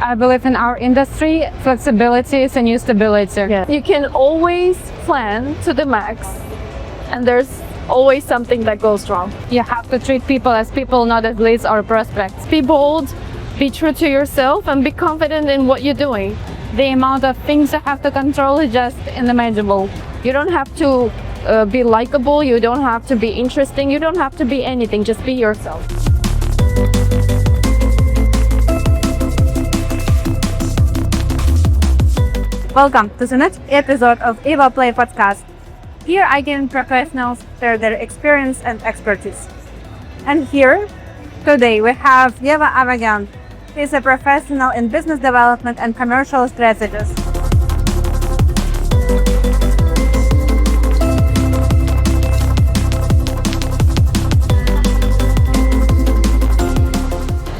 I believe in our industry, flexibility is a new stability. Yeah. You can always plan to the max, and there's always something that goes wrong. You have to treat people as people, not as leads or prospects. Be bold, be true to yourself, and be confident in what you're doing. The amount of things you have to control is just unimaginable. You don't have to be likable, you don't have to be interesting, you don't have to be anything, just be yourself. Welcome to the next episode of Evoplay Podcast. Here iGaming professionals share their experience and expertise. And here, today we have Yeva Avagyan. She is a professional in business development and commercial strategist.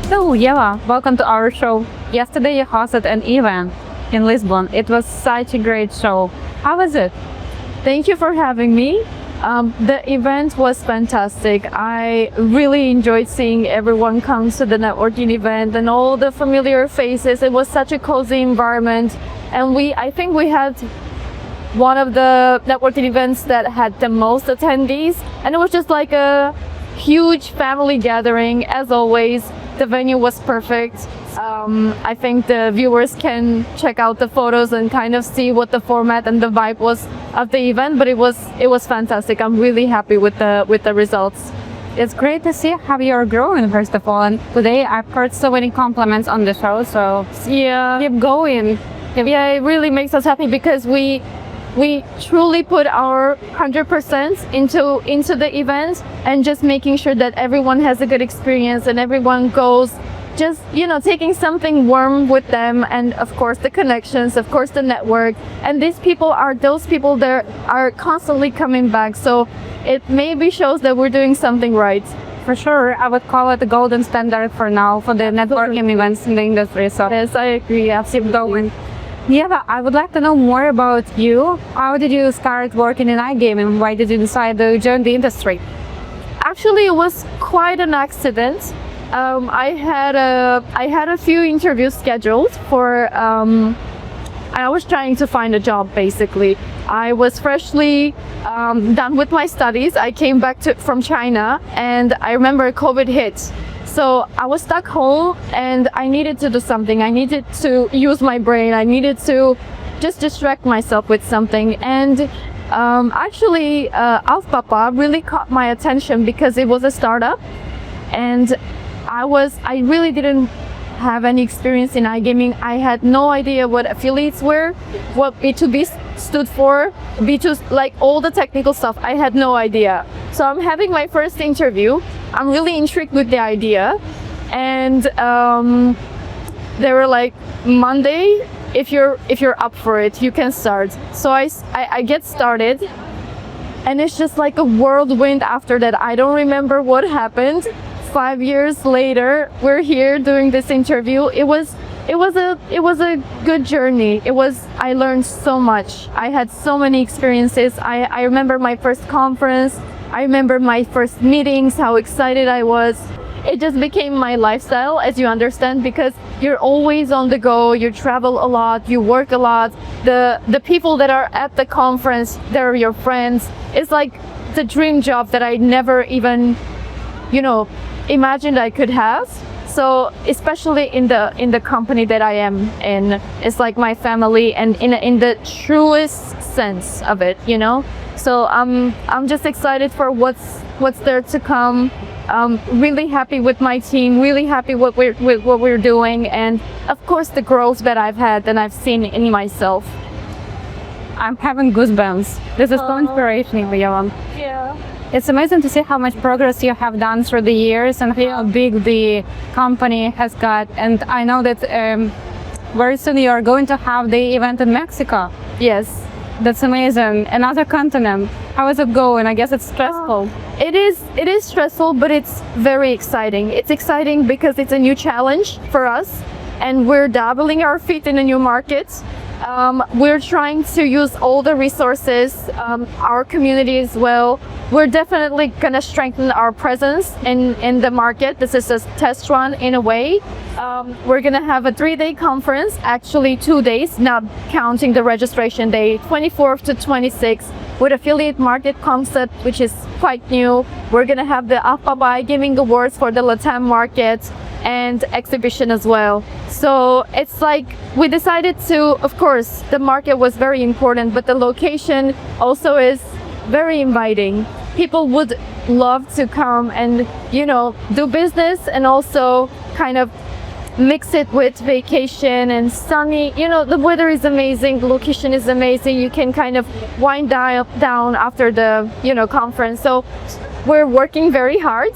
So Yeva, welcome to our show. Yesterday you hosted an event in Lisbon. It was such a great show. How was it? Thank you for having me. The event was fantastic. I really enjoyed seeing everyone come to the networking event and all the familiar faces. It was such a cozy environment, and I think we had one of the networking events that had the most attendees, and it was just like a huge family gathering. As always, the venue was perfect. I think the viewers can check out the photos and kind of see what the format and the vibe was of the event, but it was fantastic. I'm really happy with the results. It's great to see how you're growing, first of all. And today I've heard so many compliments on the show, so yeah, keep going. Yeah, it really makes us happy because we truly put our 100% into the event, and just making sure that everyone has a good experience and everyone goes just, taking something warm with them, and of course the connections, of course the network, and these people are those people that are constantly coming back, so it maybe shows that we're doing something right. For sure, I would call it the golden standard for now for the networking events in the industry. So yes, I agree, absolutely. Yeah, I would like to know more about you. How did you start working in iGaming? Why did you decide to join the industry? Actually, it was quite an accident. I had a few interviews scheduled for. I was trying to find a job. Basically, I was freshly done with my studies. I came back from China, and I remember COVID hit. So I was stuck home, and I needed to do something. I needed to use my brain. I needed to just distract myself with something. And actually, AffPapa really caught my attention because it was a startup, and I really didn't have any experience in iGaming. I had no idea what affiliates were, what B2B stood for, B2, like all the technical stuff. I had no idea. So I'm having my first interview. I'm really intrigued with the idea, and they were like, Monday, if you're up for it, you can start. So I get started, and it's just like a whirlwind after that. I don't remember what happened. 5 years later, we're here doing this interview. It was a good journey. I learned so much. I had so many experiences. I remember my first conference. I remember my first meetings, how excited I was. It just became my lifestyle, as you understand, because you're always on the go, you travel a lot, you work a lot. The people that are at the conference, they're your friends. It's like the dream job that I never even, imagined I could have. So especially in the company that I am in, it's like my family, and in the truest sense of it, So I'm just excited for what's there to come. Really happy with my team, really happy with what we're doing, and of course the growth that I've had and I've seen in myself. I'm having goosebumps. This is so inspirational, Yeva. Yeah. It's amazing to see how much progress you have done through the years and how big the company has got. And I know that very soon you are going to have the event in Mexico. Yes. That's amazing. Another continent. How is it going? I guess it's stressful. It is stressful, but it's very exciting. It's exciting because it's a new challenge for us, and we're dabbling our feet in a new market. We're trying to use all the resources, our community as well. We're definitely going to strengthen our presence in the market. This is a test run in a way. We're going to have a 3-day conference, actually 2 days, not counting the registration day, 24th to 26th, with affiliate market concept, which is quite new. We're going to have the AffPapa iGaming Awards for the LATAM market and exhibition as well. So it's like we decided to, of course, the market was very important, but the location also is very inviting. People would love to come and, you know, do business and also kind of mix it with vacation and sunny. You know, the weather is amazing, the location is amazing. You can kind of wind down after the, you know, conference. So we're working very hard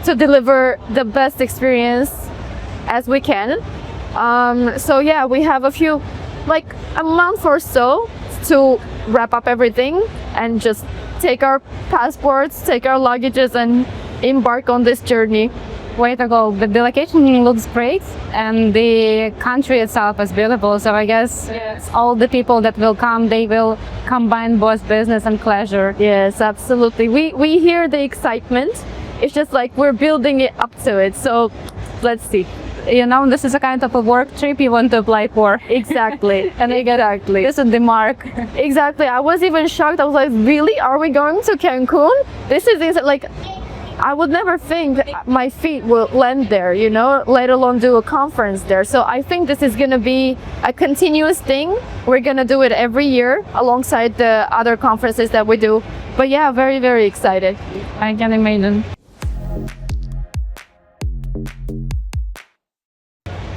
to deliver the best experience as we can. So yeah, we have like a month or so to wrap up everything and just take our passports, take our luggages and embark on this journey. Way to go. The location looks great and the country itself is beautiful. So I guess all the people that will come, they will combine both business and pleasure. Yes, absolutely. We hear the excitement. It's just like we're building it up to it. So let's see. You know, this is a kind of a work trip you want to apply for. Exactly. And exactly. This is the mark. Exactly. I was even shocked. I was like, really? Are we going to Cancun? This is like, I would never think my feet will land there, you know, let alone do a conference there. So I think this is going to be a continuous thing. We're going to do it every year alongside the other conferences that we do. But yeah, very, very excited. I can imagine.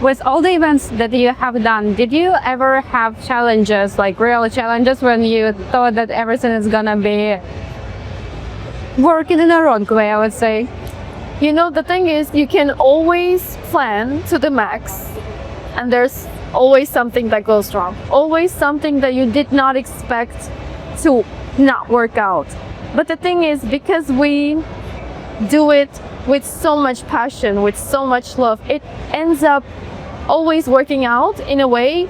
With all the events that you have done, did you ever have challenges, like real challenges, when you thought that everything is gonna be working in a wrong way, I would say? You know, the thing is, you can always plan to the max, and there's always something that goes wrong. Always something that you did not expect to not work out. But the thing is, because we do it with so much passion, with so much love, it ends up always working out in a way.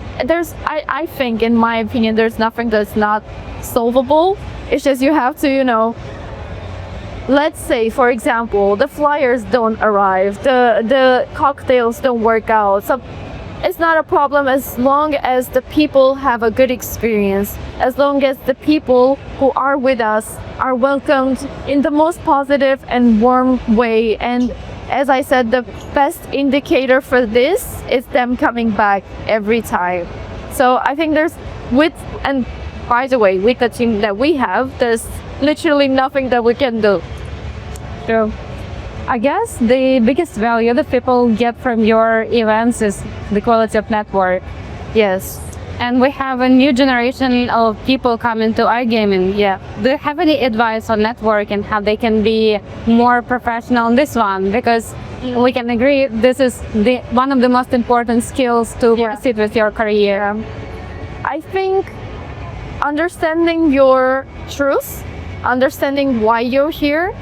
I think, in my opinion, there's nothing that's not solvable. It's just you have to, you know, let's say, for example, the flyers don't arrive, the cocktails don't work out. So it's not a problem as long as the people have a good experience, as long as the people who are with us are welcomed in the most positive and warm way. And as I said, the best indicator for this is them coming back every time. So I think and by the way, with the team that we have, there's literally nothing that we can do. So I guess the biggest value that people get from your events is the quality of network. Yes. And we have a new generation of people coming to iGaming. Yeah. Do you have any advice on network and how they can be more professional in this one? Because we can agree this is one of the most important skills to proceed with your career. I think understanding your truth, understanding why you're here,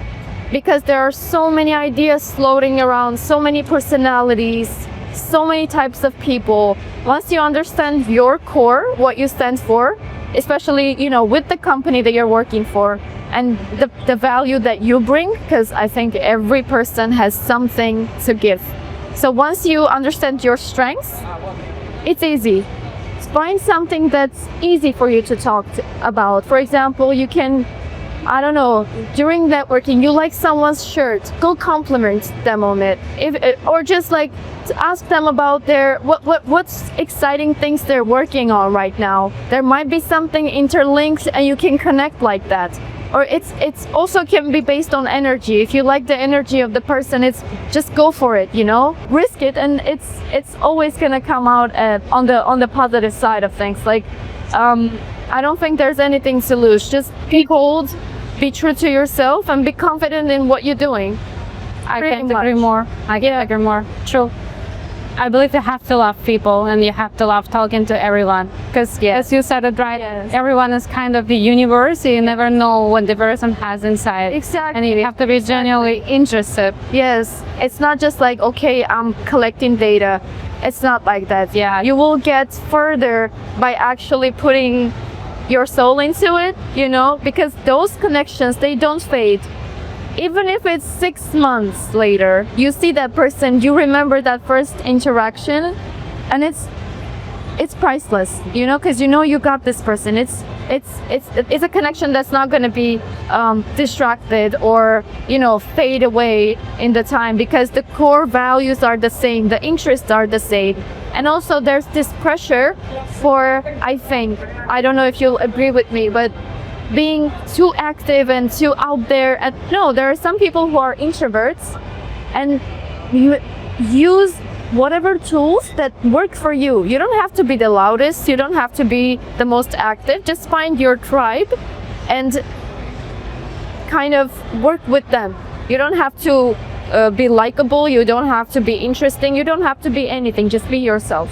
because there are so many ideas floating around, so many personalities, so many types of people. Once you understand your core, what you stand for, especially, you know, with the company that you're working for and the value that you bring, because I think every person has something to give. So once you understand your strengths, it's easy. Find something that's easy for you to talk about. For example, you can, I don't know, during networking, you like someone's shirt, go compliment them on it. Or just like to ask them about what's exciting things they're working on right now. There might be something interlinked and you can connect like that. Or it's also can be based on energy. If you like the energy of the person, it's just go for it, you know, risk it, and it's always gonna come out on the positive side of things. Like I don't think there's anything to lose. Just be bold, be true to yourself, and be confident in what you're doing. I can't agree more. I can't agree more. True. I believe you have to love people and you have to love talking to everyone. Because as you said it right, everyone is kind of the universe. You never know what the person has inside. Exactly. And you have to be genuinely interested. Yes, it's not just like, okay, I'm collecting data. It's not like that. Yeah. You will get further by actually putting your soul into it, you know, because those connections, they don't fade. Even if it's 6 months later, you see that person, you remember that first interaction, and it's priceless, you know, because you know you got this person. It's a connection that's not going to be distracted or, you know, fade away in the time, because the core values are the same, the interests are the same. And also there's this pressure for, I think, I don't know if you'll agree with me, but being too active and too out there. And no, there are some people who are introverts, and you use whatever tools that work for you. You don't have to be the loudest, you don't have to be the most active. Just find your tribe and kind of work with them. You don't have to be likable, you don't have to be interesting, you don't have to be anything, just be yourself.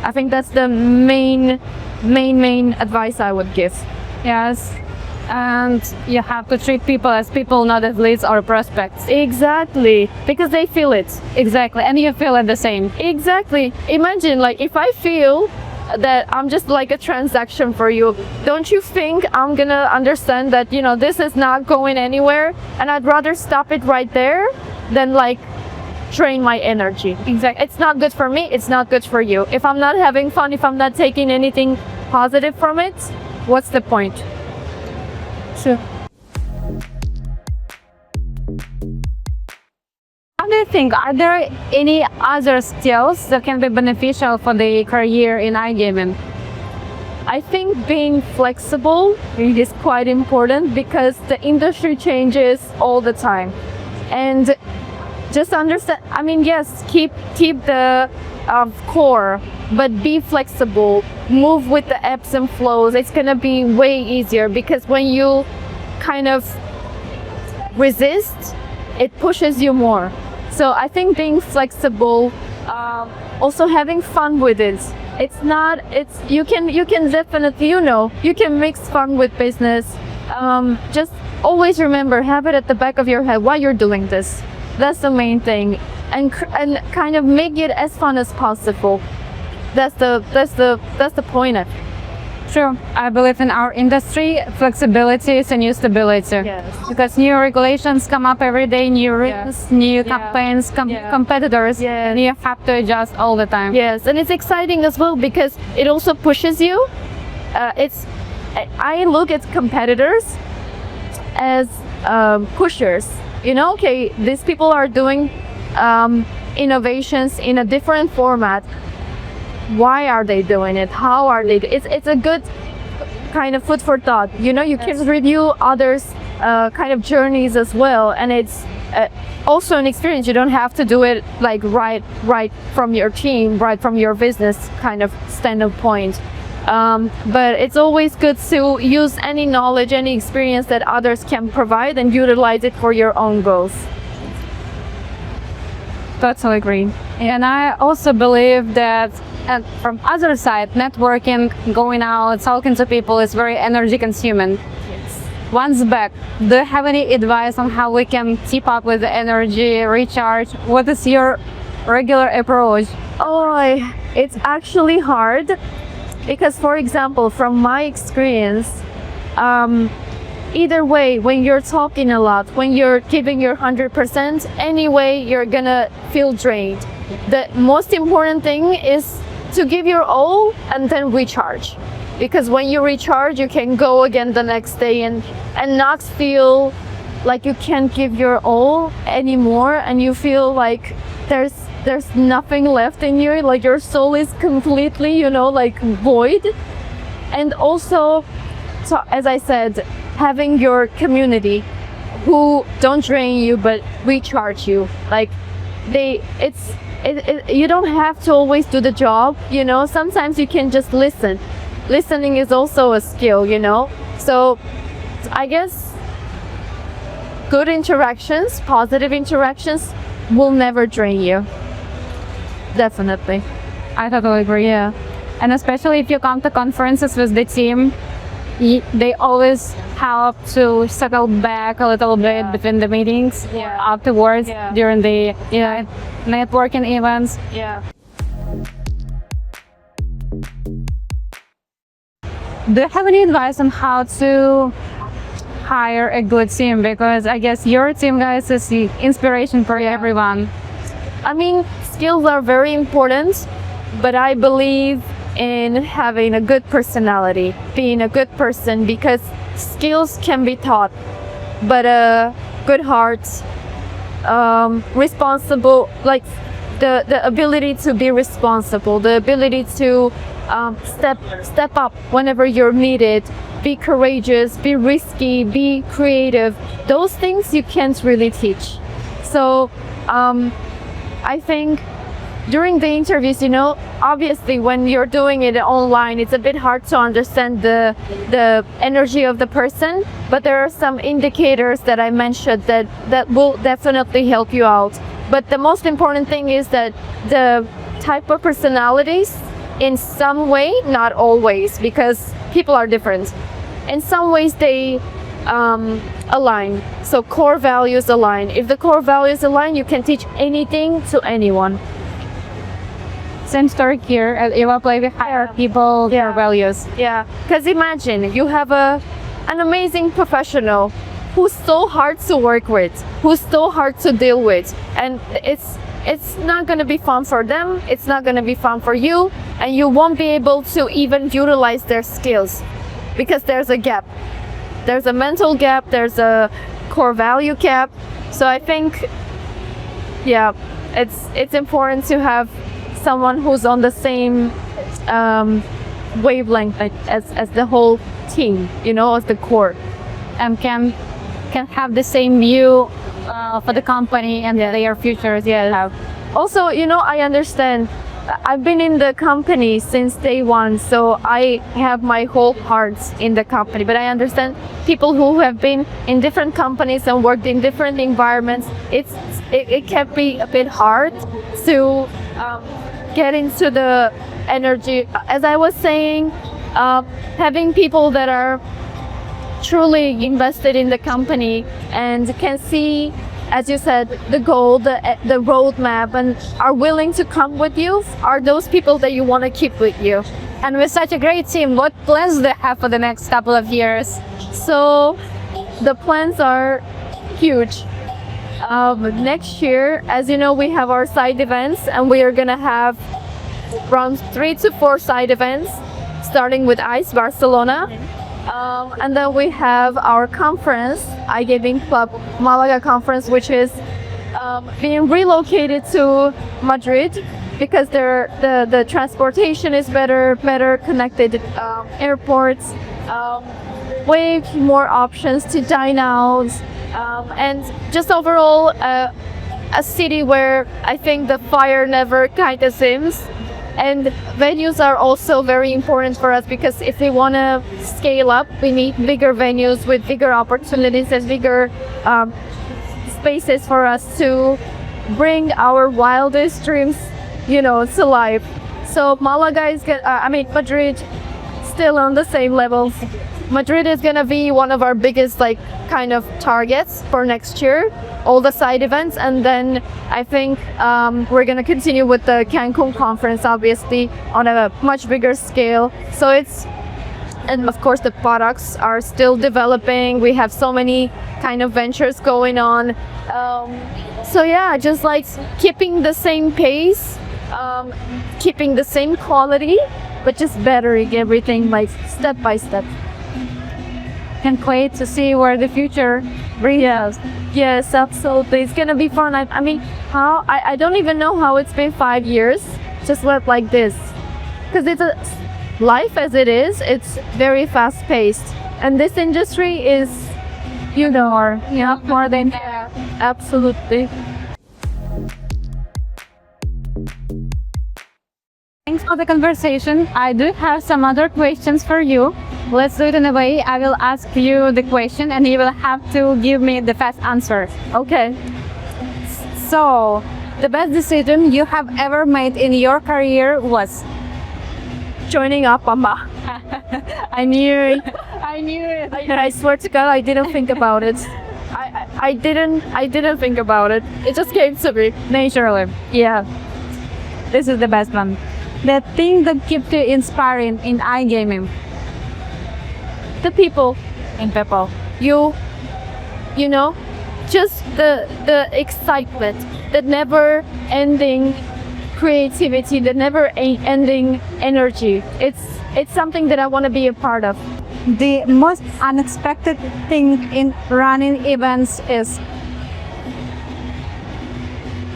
I think that's the main advice I would give. Yes. And you have to treat people as people, not as leads or prospects. Exactly, because they feel it. Exactly, and you feel it the same. Exactly. Imagine, like, if I feel that I'm just like a transaction for you, don't you think I'm gonna understand that, you know, this is not going anywhere, and I'd rather stop it right there than like drain my energy. Exactly. It's not good for me, it's not good for you. If I'm not having fun, if I'm not taking anything positive from it, what's the point? Sure. How do you think, are there any other skills that can be beneficial for the career in iGaming? I think being flexible is quite important, because the industry changes all the time. And just understand, I mean, yes, keep the core, but be flexible, move with the ebbs and flows. It's gonna be way easier, because when you kind of resist, it pushes you more. So I think being flexible, also having fun with it. You can definitely, you know, you can mix fun with business. Just always remember, have it at the back of your head why you're doing this. That's the main thing, and kind of make it as fun as possible. That's the point. True. I believe in our industry, flexibility is a new stability. Yes. Because new regulations come up every day, new rules, new campaigns, competitors, and you have to adjust all the time. Yes, and it's exciting as well, because it also pushes you. I look at competitors as pushers. You know, okay, these people are doing innovations in a different format. Why are they doing it? How are they? It's a good kind of food for thought. You know, you can review others' kind of journeys as well, and it's also an experience. You don't have to do it like right from your team, right from your business kind of standpoint. But it's always good to use any knowledge, any experience that others can provide, and utilize it for your own goals. Totally agree. And I also believe that, and from other side, networking, going out, talking to people is very energy consuming. Yes. Once back, do you have any advice on how we can keep up with the energy, recharge? What is your regular approach? Oh, it's actually hard, because, for example, from my experience, either way, when you're talking a lot, when you're giving your 100%, anyway, you're gonna feel drained. The most important thing is to give your all and then recharge. Because when you recharge, you can go again the next day and not feel like you can't give your all anymore, and you feel like there's nothing left in you, like your soul is completely, you know, like void. And also, so as I said, having your community who don't drain you but recharge you. Like you don't have to always do the job, you know. Sometimes you can just listen. Listening is also a skill, you know. So I guess good interactions, positive interactions will never drain you. Definitely. I totally agree. Yeah. And especially if you come to conferences with the team, they always help to settle back a little bit between the meetings, afterwards, during the networking events. Yeah. Do you have any advice on how to hire a good team? Because I guess your team, guys, is the inspiration for everyone. I mean, skills are very important, but I believe in having a good personality, being a good person, because skills can be taught, but a good heart, responsible, like the ability to be responsible, the ability to step up whenever you're needed, be courageous, be risky, be creative. Those things you can't really teach. So I think during the interviews, obviously when you're doing it online, it's a bit hard to understand the energy of the person, but there are some indicators that I mentioned that will definitely help you out. But the most important thing is that the type of personalities, in some way, not always, because people are different, in some ways they align. So core values align. If the core values align, you can teach anything to anyone. Same story here at Evoplay. We hire people their values. Yeah, because imagine you have an amazing professional who's so hard to work with, who's so hard to deal with, and it's not going to be fun for them, it's not going to be fun for you, and you won't be able to even utilize their skills because there's a gap. There's a mental gap, there's a core value gap. So I think, it's important to have someone who's on the same wavelength as the whole team, as the core, And can have the same view for the company and their futures. Also, I understand. I've been in the company since day one, so I have my whole heart in the company. But I understand people who have been in different companies and worked in different environments. It can be a bit hard to get into the energy. As I was saying, having people that are truly invested in the company and can see, as you said, the goal, the roadmap, and are willing to come with you, are those people that you want to keep with you. And with such a great team, what plans do they have for the next couple of years? So the plans are huge. Next year, as you know, we have our side events, and we are gonna have around 3 to 4 side events, starting with ICE Barcelona. And then we have our conference, iGaming Club Malaga conference, which is being relocated to Madrid because the transportation is better connected airports, way more options to dine out, and just overall a city where I think the fire never kind of seems. And venues are also very important for us because if we want to scale up, we need bigger venues with bigger opportunities and bigger spaces for us to bring our wildest dreams, to life. So Malaga is Madrid, still on the same levels. Madrid is gonna be one of our biggest kind of targets for next year, all the side events, and then I think we're gonna continue with the Cancun conference, obviously on a much bigger scale. So and of course the products are still developing. We have so many kind of ventures going on. So just keeping the same pace, keeping the same quality, but just bettering everything step by step. Can't wait to see where the future brings us. Yes, absolutely. It's gonna be fun. I mean, I don't even know how it's been 5 years just like this, because it's life as it is. It's very fast paced, and this industry is, more than absolutely. Thanks for the conversation. I do have some other questions for you. Let's do it in a way. I will ask you the question and you will have to give me the fast answer. Okay. So, the best decision you have ever made in your career was? Joining AffPapa. I knew it. I knew it. I swear to God, I didn't think about it. I didn't think about it. It just came to me naturally. Yeah. This is the best one. The thing that keeps you inspiring in iGaming. The people. In people. You know, just the excitement, the never ending creativity, the never ending energy. It's something that I want to be a part of. The most unexpected thing in running events is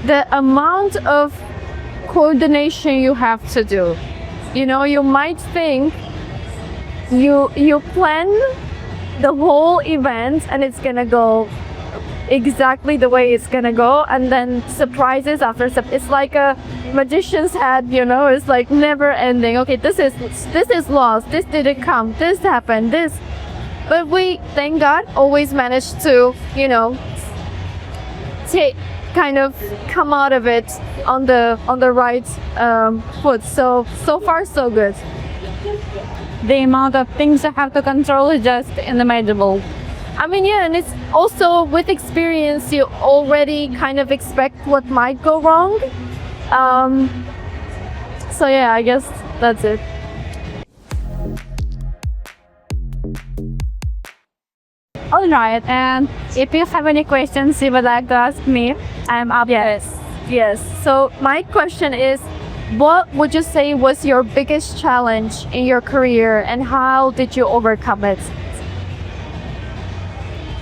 the amount of coordination you have to do. You know, you might think you plan the whole event and it's gonna go exactly the way it's gonna go, and then surprises after it's like a magician's hat, you know. It's like never ending. Okay, this is lost, this didn't come, this happened, this, but we, thank God, always managed to, you know, kind of come out of it on the right foot. So far so good. the amount of things you have to control is just unimaginable. I mean, yeah, and it's also with experience, you already kind of expect what might go wrong. So yeah, I guess that's it. Alright, and if you have any questions you would like to ask me, I'm up. Yes. So my question is, what would you say was your biggest challenge in your career and how did you overcome it?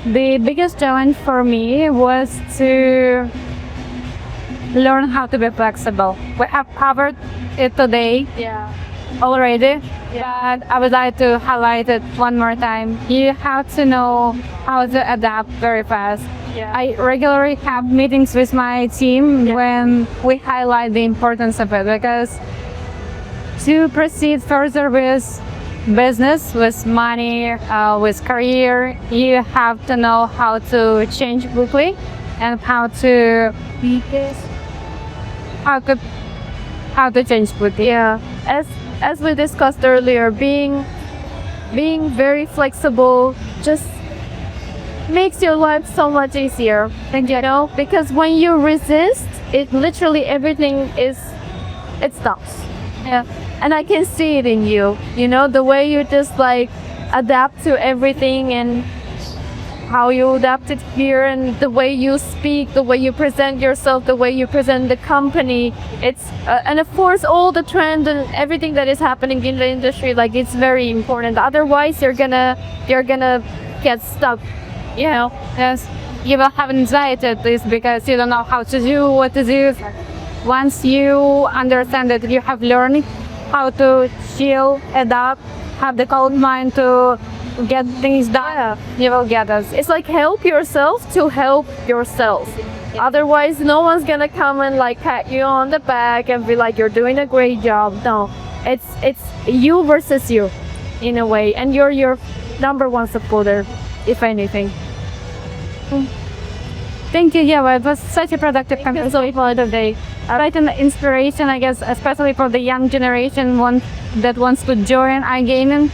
The biggest challenge for me was to learn how to be flexible. We have covered it today already, but I would like to highlight it one more time. You have to know how to adapt very fast. I regularly have meetings with my team when we highlight the importance of it, because to proceed further with business, with money, with career, you have to know how to change quickly and how to change quickly. Yeah, as we discussed earlier, being very flexible just makes your life so much easier. You know, because when you resist, it literally everything it stops. Yeah, and I can see it in you. You know, the way you just like adapt to everything and how you adapt it here, and the way you speak, the way you present yourself, the way you present the company. It's and of course all the trend and everything that is happening in the industry. Like, it's very important. Otherwise, you're gonna get stuck. You know. Yes, you will have anxiety at this because you don't know how to do, what to do. Once you understand that you have learned how to chill, adapt, have the calm mind to get things done, you will get us. It's like help yourself to help yourself. Otherwise, no one's gonna come and like pat you on the back and be like, you're doing a great job. No, it's you versus you, in a way, and you're your number one supporter, if anything. Thank you, Yeva. It was such a productive conversation today. Quite an inspiration, I guess, especially for the young generation that wants to join iGaming.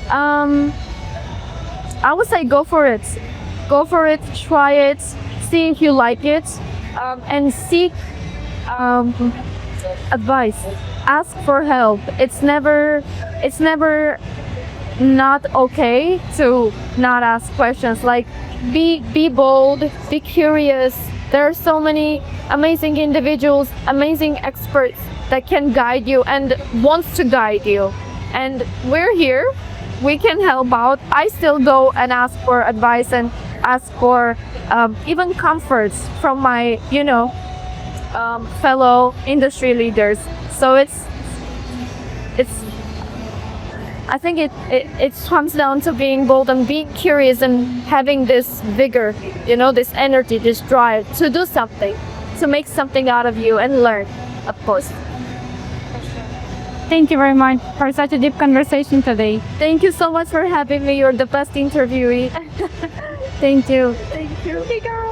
I would say go for it. Go for it, try it, see if you like it, and seek advice. Ask for help. It's never not okay to not ask questions. Like, be bold, be curious. There are so many amazing individuals, amazing experts that can guide you and wants to guide you. And we're here. We can help out. I still go and ask for advice and ask for even comforts from my, fellow industry leaders. So I think it comes down to being bold and being curious and having this vigor, this energy, this drive to do something, to make something out of you and learn, of course. Thank you very much for such a deep conversation today. Thank you so much for having me. You're the best interviewee. Thank you. Thank you. Hey, girl.